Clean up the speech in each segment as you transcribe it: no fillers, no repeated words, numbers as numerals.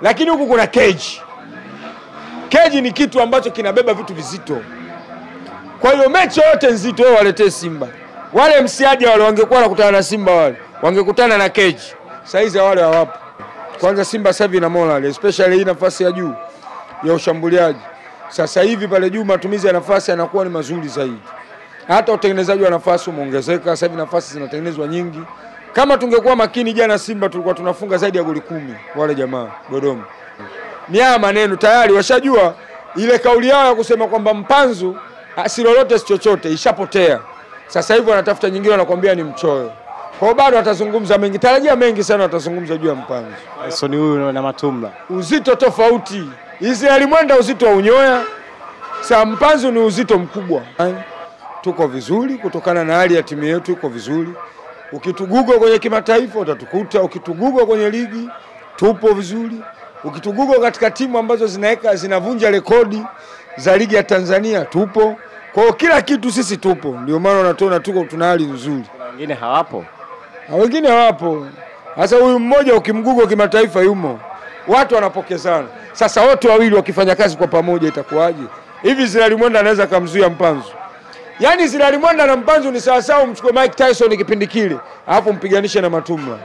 lakini huku kuna cage. Cage ni kitu ambacho kinabeba vitu vizito. Kwa hiyo mechi yote nzito wao waletee Simba. Wale msiaje wale wangekuwa nakutana na Simba wale, wangekutana na cage. Saizi wale hawapo. Kwanza Simba sasa hivi na moral, especially hii nafasi ya juu ya ushambuliaji. Sasa hivi pale juu matumizi ya nafasi yanakuwa ni mazuri zaidi. Hata utengenezaji wa nafasi umeongezeka, sasa hivi nafasi zinatengenezwa nyingi. Kama tungekuwa makini jana Simba tulikuwa tunafunga zaidi ya goli 10 wale jamaa Dodoma. Ni haya maneno tayari washajua ile kauli yao ya kusema kwamba Mpanzu si lolote si chochote ishapotea. Sasa hivi wanatafuta nyingine wanakuambia ni mchoyo. Kwa bado watazungumza mengi, tarajia mengi sana watazungumza juu ya Mpanzu. So ni huyu na Matumla. Uzito tofauti. Israeli Mwenda uzito wa unyoya. Sasa Mpanzu ni uzito mkubwa. Tuko vizuri kutokana na hali ya timu yetu iko vizuri. Ukitugugo kwenye kimataifa utatukuta, ukitugugo kwenye ligi tupo vizuri. Ukitugugo katika timu ambazo zinavunja rekodi za ligi ya Tanzania tupo. Kwa kila kitu sisi tupo. Ndio maana unatuona tuko tuna hali nzuri. Wengine hawapo. Wengine hawapo. Sasa huyu mmoja ukimgugo kimataifa yumo. Watu wanapokezana. Sasa wote wawili wakifanya kazi kwa pamoja itakuwaje? Hivi Israeli Mwenda anaweza kumzuia Mpanzu? Yaani Israeli Mwenda na Mpanzu ni sawa sawa umchukue Mike Tyson kipindi kile, alafu mpiganishe na Matumla.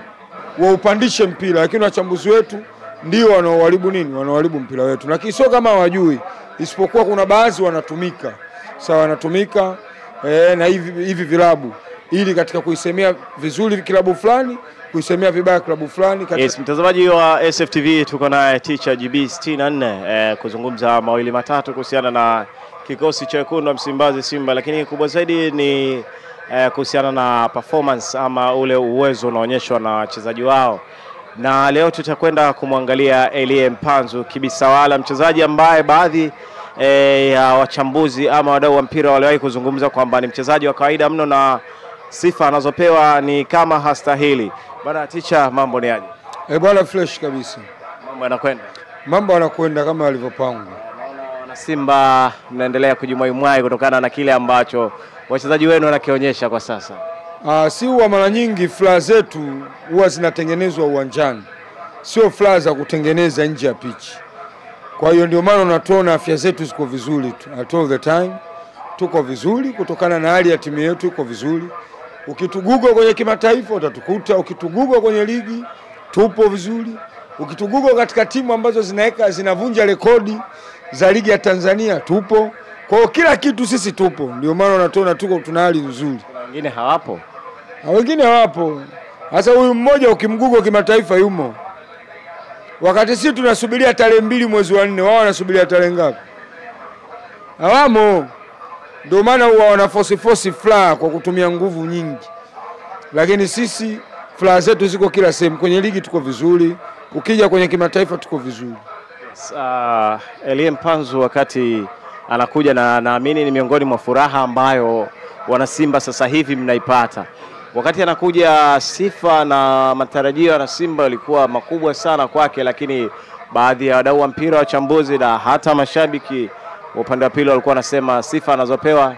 Waupandishe mpira, lakini wachambuzi wetu ndio wanaoharibu nini? Wanaoharibu mpira wetu. Lakini sio kama hawajui, isipokuwa kuna baadhi wanatumika. Sawa wanatumika na hivi vilabu ili katika kuisemea vizuri kilabu fulani, kuisemea vibaya klabu fulani. Yes, mtazamaji wa SFTV tuko na Teacher GB 64 kuzungumza mawili matatu kuhusiana na kikosi cha wekundu wa Msimbazi Simba, lakini kubwa zaidi ni kuhusiana na performance ama ule uwezo unaonyeshwa na wachezaji wao. Na leo tutakwenda kumwangalia Elie Mpanzu Kibisawala, mchezaji ambaye baadhi ya wachambuzi ama wadau wa mpira waliwahi kuzungumza kwamba ni mchezaji wa kawaida mno na sifa anazopewa ni kama hastahili. Bwana Teacher, mambo ni aje? Bwana fresh kabisa. Mambo yanakwenda? Mambo yanakwenda kama yalivyopangwa. Naona Simba mnaendelea kujimwaimwai kutokana na kile ambacho wachezaji wenu wanakionyesha kwa sasa. Si huwa mara nyingi furaha zetu huwa zinatengenezwa uwanjani. Sio furaha za kutengeneza nje ya pitch. Kwa hiyo ndio maana unatuona afya zetu ziko vizuri tu. At all the time tuko vizuri kutokana na hali ya timu yetu iko vizuri. Ukitugugo kwenye kimataifa utatukuta, ukitugugo kwenye ligi tupo vizuri. Ukitugugo katika timu ambazo zinavunja rekodi za ligi ya Tanzania tupo. Kwa kila kitu sisi tupo. Ndio maana unatuona tuko tuna hali nzuri. Wengine hawapo. Wengine hawapo. Sasa huyu mmoja ukimgugo kimataifa yumo. Wakati sisi tunasubiria tarehe 2 mwezi wa 4, wao wanasubiria tarehe ngapi? Hawamo. Ndio maana huwa wanaforce furaha kwa kutumia nguvu nyingi. Lakini sisi furaha zetu ziko kila sehemu. Kwenye ligi tuko vizuri, ukija kwenye kimataifa tuko vizuri. Yes, Elie Mpanzu wakati anakuja na naamini ni miongoni mwa furaha ambayo wana Simba sasa hivi mnaipata. Wakati anakuja sifa na matarajio na Simba yalikuwa makubwa sana kwake, lakini baadhi ya wadau wa mpira, wachambuzi na hata mashabiki upande wa pili walikuwa wanasema sifa anazopewa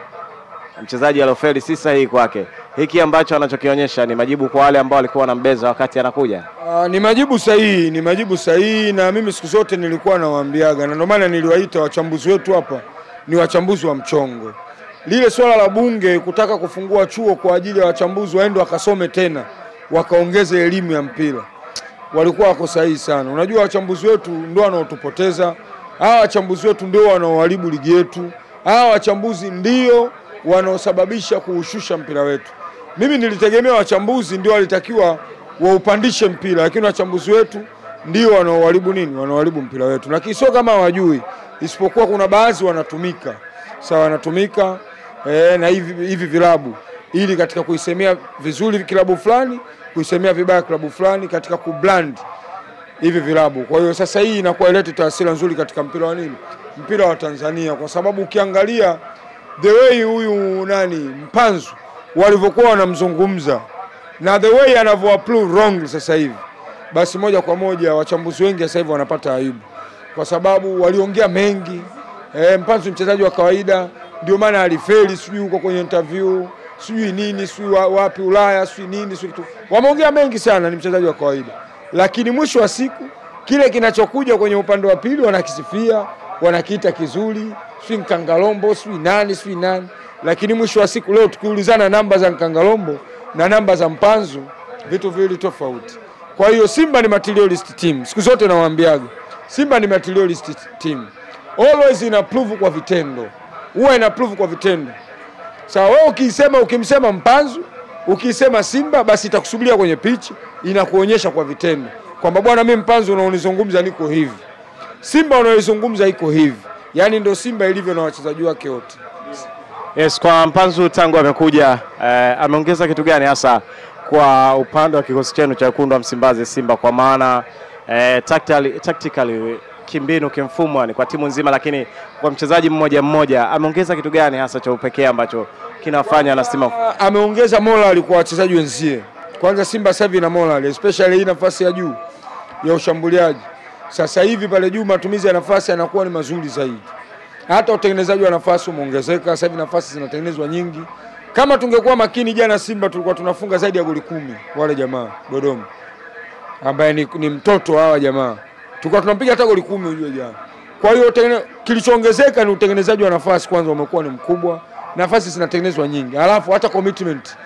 mchezaji alofeli si sahihi kwake. Hiki ambacho anachokionyesha ni majibu kwa wale ambao walikuwa wanambeza wakati anakuja. Ni majibu sahihi na mimi siku zote nilikuwa nawaambiaga, na ndio maana niliwaita wachambuzi wetu hapa ni wachambuzi wa mchongo. Lile swala la bunge kutaka kufungua chuo kwa ajili ya wachambuzi waende wakasome tena, wakaongeze elimu ya mpira, walikuwa wako sahihi sana. Unajua wachambuzi wetu ndio wanaotupoteza. Hawa wachambuzi wetu ndio wanaoharibu ligi yetu. Hawa wachambuzi ndio wanaosababisha kuushusha mpira wetu. Mimi nilitegemea wachambuzi ndio walitakiwa waupandishe mpira, lakini wachambuzi wetu ndio wanaoharibu nini? Wanaoharibu mpira wetu. Lakini sio kama hawajui, isipokuwa kuna baadhi wanatumika. Sawa wanatumika na hivi vilabu ili katika kuisemea vizuri kilabu fulani, kuisemea vibaya kilabu fulani katika kubrand hivi vilabu. Kwa hiyo sasa hii inakuwa ilete taswira nzuri katika mpira wa nini? Mpira wa Tanzania, kwa sababu ukiangalia the way huyu Mpanzu walivyokuwa wanamzungumza na the way anavyoapprove wrong sasa hivi, basi moja kwa moja wachambuzi wengi sasa hivi wanapata aibu, kwa sababu waliongea mengi. Mpanzu mchezaji wa kawaida, ndio maana alifeli sijui huko kwenye interview, sijui nini, sijui wapi Ulaya, sijui nini, sijui tu. Wameongea mengi sana, ni mchezaji wa kawaida. Lakini mwisho wa siku kile kinachokuja kwenye upande wa pili wanakisifia, wanakiita kizuri, si Nkangalombo, si nani. Lakini mwisho wa siku leo tukiulizana namba za Nkangalombo na namba za Mpanzu, vitu viwili tofauti. Kwa hiyo Simba ni materialist team. Siku zote nawaambiaga, Simba ni materialist team. Always ina prove kwa vitendo. Huwa ina prove kwa vitendo. Sawa, wewe ukimsema Mpanzu, ukisema Simba, basi itakusubiria kwenye pitch, inakuonyesha kwa vitendo kwamba bwana, mimi Mpanzu unaonizungumza niko hivi, Simba unaoizungumza iko hivi. Yaani ndio Simba ilivyo na wachezaji wake wote. Yes, kwa Mpanzu tangu amekuja ameongeza kitu gani hasa kwa upande wa kikosi chenu cha Wekundu wa Msimbazi Simba, kwa maana tactically kimbinu kimfumo ni kwa timu nzima, lakini kwa mchezaji mmoja mmoja ameongeza kitu gani hasa cha upekee ambacho kinafanya na Simba? Ameongeza morali kwa wachezaji wenzie. Kwanza Simba sasa hivi ina morali, especially hii nafasi ya juu ya ushambuliaji. Sasa hivi pale juu matumizi ya nafasi yanakuwa ni mazuri zaidi. Hata utengenezaji wa nafasi umeongezeka, sasa hivi nafasi zinatengenezwa nyingi. Kama tungekuwa makini jana Simba tulikuwa tunafunga zaidi ya goli 10 wale jamaa Dodoma. Ambaye ni mtoto hawa jamaa. Tulikuwa tunampiga hata goli 10 unajua jana. Kwa hiyo kilichoongezeka ni utengenezaji wa nafasi, kwanza umekuwa ni mkubwa. Nafasi zinatengenezwa nyingi. Alafu hata commitment.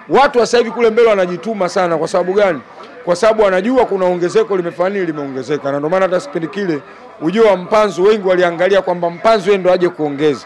Watu wa sasa hivi kule mbele wanajituma sana. Kwa sababu gani? Kwa sababu wanajua kuna ongezeko limeongezeka. Na ndio maana hata kipindi kile ujio wa Mpanzu wengi waliangalia kwamba Mpanzu yeye ndo aje kuongeza.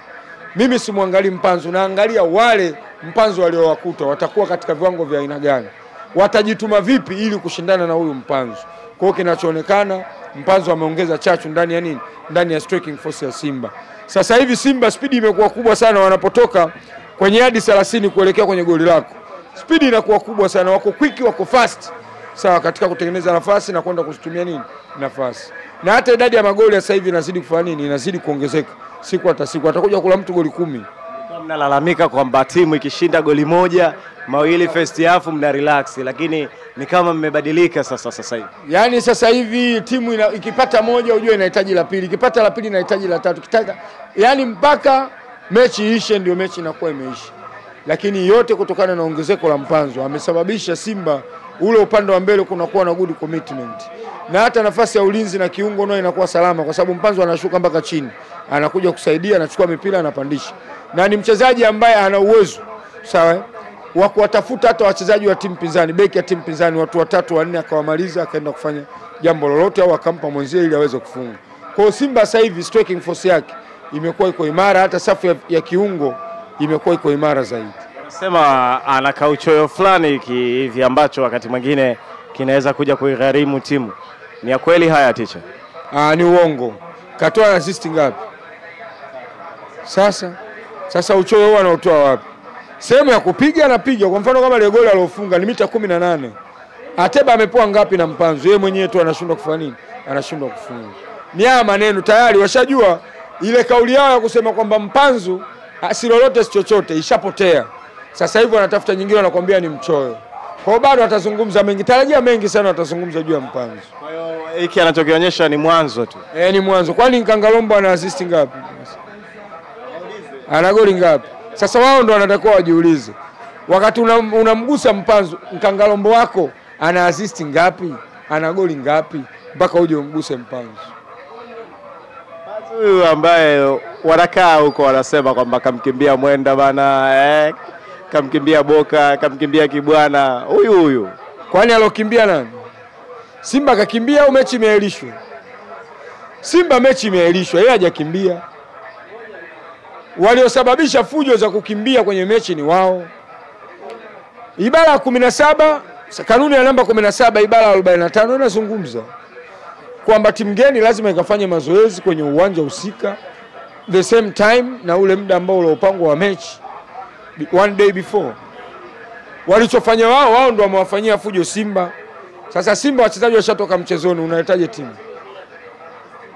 Mimi simwangalii Mpanzu, naangalia wale Mpanzu waliowakuta watakuwa katika viwango vya aina gani, watajituma vipi ili kushindana na huyu Mpanzu. Kwa hiyo kinachoonekana Mpanzu ameongeza chachu ndani ya nini? Ndani ya striking force ya Simba. Sasa hivi Simba speed imekuwa kubwa sana, wanapotoka kwenye hadi 30 kuelekea kwenye goli lako. Speed inakuwa kubwa sana, wako quick, wako fast. Sawa, katika kutengeneza nafasi na kwenda kuzitumia nini? Nafasi. Na hata idadi ya magoli sasa hivi inazidi kufanya nini? Inazidi kuongezeka. Siku hata siku atakuja kula mtu goli 10. Mnalalamika kwamba timu ikishinda goli moja, mawili first half mna relax, lakini ni kama mmebadilika sasa hivi. Yaani sasa hivi timu ikipata moja ujue inahitaji la pili, ikipata la pili inahitaji la tatu, yaani mpaka mechi ishe ndio mechi inakuwa imeisha. Lakini yote kutokana na ongezeko la Mpanzu amesababisha Simba ule upande wa mbele kunakuwa na good commitment. Na hata nafasi ya ulinzi na kiungo nayo inakuwa salama kwa sababu Mpanzu anashuka mpaka chini. Anakuja kusaidia, anachukua mipira, anapandisha. Na ni mchezaji ambaye ana uwezo, sawa, wa kuwatafuta hata wachezaji wa timu pinzani, beki ya timu pinzani, watu 3 4 akawamaliza, akaenda kufanya jambo lolote au akampa mwenzie ili aweze kufunga. Kwa hiyo Simba sasa hivi striking force yake imekuwa iko imara, hata safu ya kiungo imekuwa iko imara zaidi. Sema ana kauchoyo fulani hivi ambacho wakati mwingine kinaweza kuja kuigharimu timu. Ni ya kweli haya teacher? Ni uongo. Katoa assist ngapi? Sasa uchoyo huo anaotoa wapi? Sehemu ya kupiga anapiga. Kwa mfano kama ile goli aliyofunga ni mita 18. Ateba amepoa ngapi na Mpanzu? Yeye mwenyewe tu anashindwa kufanya nini? Anashindwa kufunga. Ni haya maneno tayari washajua ile kauli yao ya kusema kwamba Mpanzu si lolote si chochote ishapotea. Sasa hivi wanatafuta nyingine, wanakuambia ni mchoyo. Kwa hiyo bado atazungumza mengi, tarajia mengi sana atazungumza juu ya Mpanzu. Kwa hiyo hiki anachokionyesha ni mwanzo tu. Ni mwanzo. Kwani Nkangalombo ana assist ngapi? Ana goli ngapi? Sasa wao ndo wanatakiwa wajiulize. Wakati unamgusa Mpanzu, Nkangalombo wako ana assist ngapi? Ana goli ngapi? Mpaka uje umguse Mpanzu. Huyu ambaye wanakaa huko wanasema kwamba kamkimbia Mwenda bana, kamkimbia Boka, kamkimbia Kibwana. Huyu. Kwani alokimbia nani? Simba kakimbia au mechi imeahirishwa? Simba mechi imeahirishwa, yeye hajakimbia. Waliosababisha fujo za kukimbia kwenye mechi ni wao. Ibara ya 17, kanuni ya namba 17 ibara ya 45 inazungumza kwamba timu geni lazima ikafanye mazoezi kwenye uwanja husika the same time na ule muda ambao uliopangwa wa mechi one day before. Walichofanya wao ndio wamewafanyia fujo Simba. Sasa Simba wachezaji washatoka mchezoni, unahitaji timu.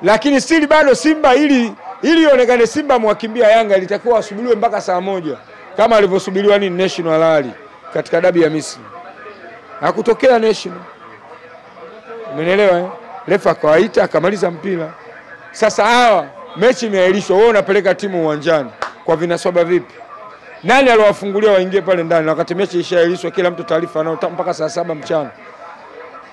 Lakini stili bado Simba ili ionekane Simba mwakimbia Yanga ilitakiwa asubiriwe mpaka saa 1 kama alivyosubiriwa nini National Rally katika dabi ya Misri. Hakutokea National. Umeelewa? Refa kawaita akamaliza mpira. Sasa hawa mechi imeahirishwa, wewe unapeleka timu uwanjani kwa vinasaba vipi? Nani aliwafungulia waingie pale ndani wakati mechi ishaahirishwa, kila mtu taarifa nao mpaka saa 7 mchana?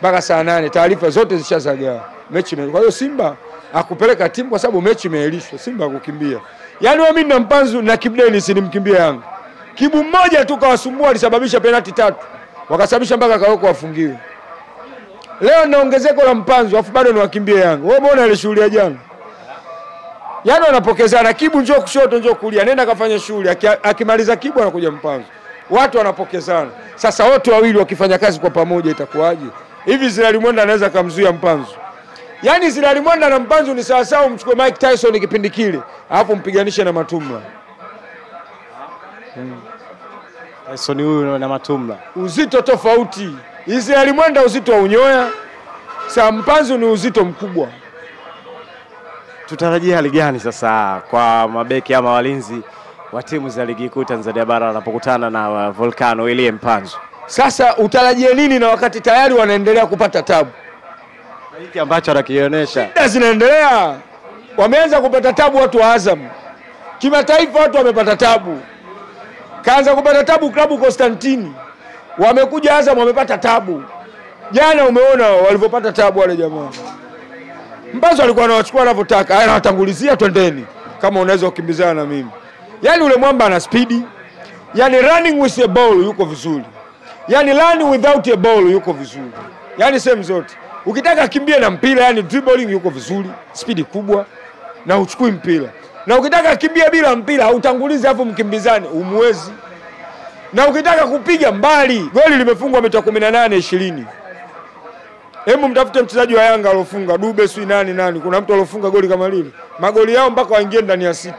mpaka saa 8 taarifa zote zishazagaa. Mechi kwa hiyo Simba akupeleka timu kwa sababu mechi imeahirishwa. Simba kukimbia. Yaani mimi na Mpanzu na Kibu Denis nimkimbia Yanga. Kibu mmoja tu kawasumbua alisababisha penalti 3. Wakasababisha mpaka Kaoko wafungiwe. Leo na ongezeko la Mpanzu afu bado ni wakimbia Yanga. Wewe umeona ile shughuli ya jana? Yaani wanapokezana, Kibu njoo kushoto njoo kulia, nenda kafanya shughuli, akimaliza Kibu anakuja Mpanzu. Watu wanapokezana. Sasa wote wawili wakifanya kazi kwa pamoja itakuwaje? Hivi Zilali Mwenda anaweza kumzuia Mpanzu? Yaani Zilali Mwenda na Mpanzu ni sawa sawa umchukue Mike Tyson kipindi kile, alafu mpiganishe na Matumla. Tyson huyu na Matumla. Uzito tofauti. Zilali Mwenda uzito wa unyoya. Sasa Mpanzu ni uzito mkubwa. Tutarajia hali gani sasa kwa mabeki ama walinzi wa timu za ligi kuu Tanzania bara wanapokutana na Volcano Elie Mpanzu? Sasa utarajie nini na wakati tayari wanaendelea kupata tabu? Hiki ambacho anakionyesha. Shida zinaendelea. Wameanza kupata tabu watu wa Azam. Kimataifa watu wamepata tabu. Kaanza kupata tabu klabu Constantine. Wamekuja Azam wamepata tabu. Jana umeona walivyopata tabu wale jamaa. Mpanzu alikuwa anawachukua anavyotaka, anawatangulizia twendeni kama unaweza kukimbizana na mimi. Yaani ule mwamba ana speed. Yaani running with a ball yuko vizuri. Yaani running without a ball yuko vizuri. Yaani sehemu zote. Ukitaka kimbie na mpira, yani dribbling yuko vizuri, speed kubwa na uchukui mpira. Na ukitaka kimbia bila mpira, hautangulizi hapo mkimbizane, umwezi. Na ukitaka kupiga mbali, goli limefungwa mita 18-20. Hebu mtafute mchezaji wa Yanga alofunga, Dube sui nani. Kuna mtu alofunga goli kama lile. Magoli yao mpaka waingie ndani ya 6.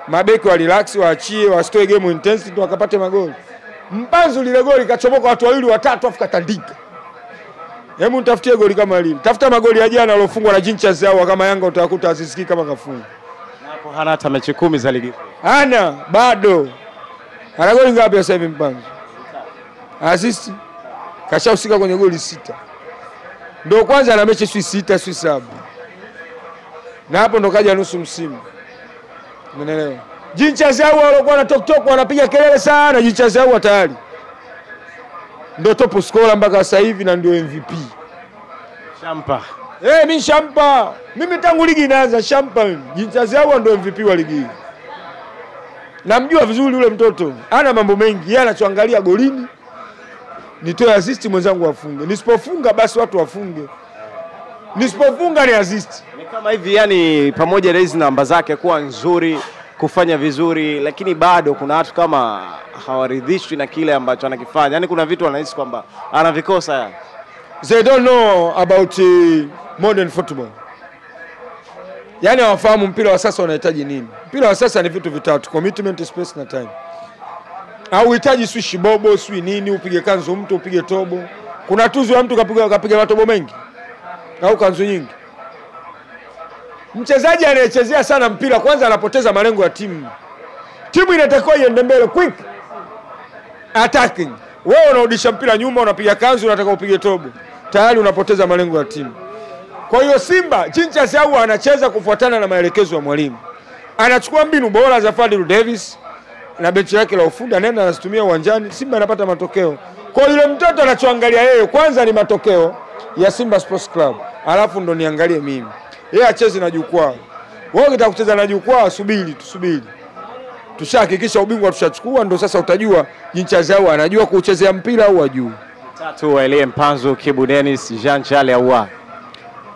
Mabeki wa relax, waachie, wasitoe game intensity wakapate magoli. Mpanzu lile goli kachomoka watu wawili watatu afu katandika. Hebu nitafutie goli kama lile. Tafuta magoli ya jana alofungwa na Jinchaz yao kama Yanga utakuta asisikii kama kafunga. Hapo hana hata mechi 10 za ligi. Hana bado. Ana goli ngapi sasa hivi Mpanzu? Assist. Kashahusika kwenye goli 6. Ndio kwanza ana mechi 6 7. Na hapo ndo kaja nusu msimu. Umeelewa? Jinchaz yao walikuwa na tok wanapiga kelele sana, Jinchaz yao tayari ndio top scorer mpaka sasa hivi na ndio MVP. Shampa. Mimi shampa. Mimi tangu ligi inaanza shampa mimi. Jinchaz yao ndio MVP wa ligi hii. Namjua vizuri yule mtoto. Ana mambo mengi. Yeye anachoangalia golini. Nitoe assist mwenzangu afunge. Nisipofunga basi watu wafunge. Nisipofunga ni assist. Ni kama hivi yani pamoja na hizo namba zake kuwa nzuri, kufanya vizuri, lakini bado kuna watu kama hawaridhishwi na kile ambacho anakifanya. Yaani kuna vitu wanahisi kwamba anavikosa yani. They don't know about modern football. Yaani hawafahamu mpira wa sasa unahitaji nini. Mpira wa sasa ni vitu vitatu: commitment, space na time. Hauhitaji swish bobo, swi nini, upige kanzu mtu, upige tobo. Kuna tuzo ya mtu kapiga matobo mengi au kanzu nyingi. Mchezaji anayechezea sana mpira kwanza anapoteza malengo ya timu. Timu inatakiwa iende mbele quick attacking. Wewe unarudisha mpira nyuma, unapiga kanzu, unataka upige tobo. Tayari unapoteza malengo ya timu. Kwa hiyo Simba, Jinchaz yao anacheza kufuatana na maelekezo ya mwalimu. Anachukua mbinu bora za Fadlu Davis na benchi yake la ufundi, anaenda anazitumia uwanjani, Simba anapata matokeo. Kwa hiyo yule mtoto anachoangalia yeye kwanza ni matokeo ya Simba Sports Club. Alafu ndo niangalie mimi. Yeye acheze na jukwaa. Wewe ukitaka kucheza na jukwaa tusubiri. Tushahakikisha ubingwa tushachukua, ndo sasa utajua Jinchaz yao anajua kuchezea mpira au hajui. Tatu wa Elie Mpanzu, Kibu Denis, Jean Charles Ahoua.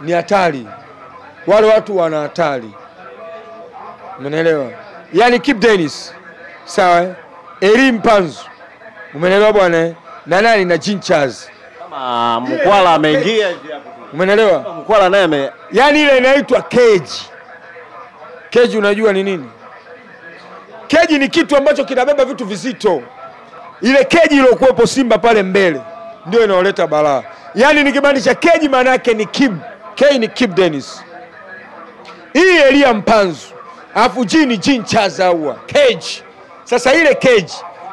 Ni hatari. Wale watu wana hatari. Umeelewa? Yaani Kibu Denis. Sawa? Elie Mpanzu. Umeelewa bwana? Na nani na Jinchaz. Kama Mkwala ameingia hivi hapo. Umeelewa? Mkwala naye yaani ile inaitwa cage. Cage unajua ni nini? Cage ni kitu ambacho kinabeba vitu vizito. Ile cage iliyokuwepo Simba pale mbele ndio inaoleta balaa. Yaani nikimaanisha cage maana yake ni Kibu. K ni Kibu Denis. Hii Elie Mpanzu. Alafu G ni Jinchaz Ahoua. Cage. Sasa ile cage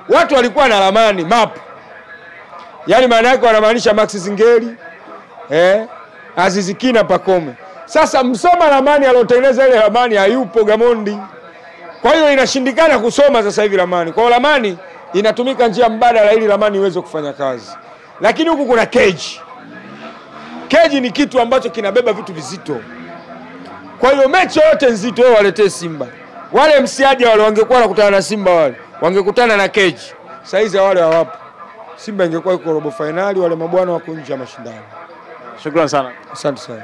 watu walikuwa na ramani map. Yaani maana yake wanamaanisha Max Zingeli, Aziz Ki na Pacome. Sasa msoma ramani alotengeneza ile ramani hayupo Gamondi. Kwa hiyo inashindikana kusoma sasa hivi ramani. Kwa hiyo ramani inatumika njia mbadala ili ramani iweze kufanya kazi. Lakini huku kuna cage. Keji ni kitu ambacho kinabeba vitu vizito. Kwa hiyo mechi yote nzito wao waletee Simba. Wale msiaja wale wangekuwa wanakutana na Simba wale, wangekutana na keji. Saizi wale hawapo. Simba ingekuwa iko robo finali, wale mabwana wako nje ya mashindano. Shukrani sana. Asante sana.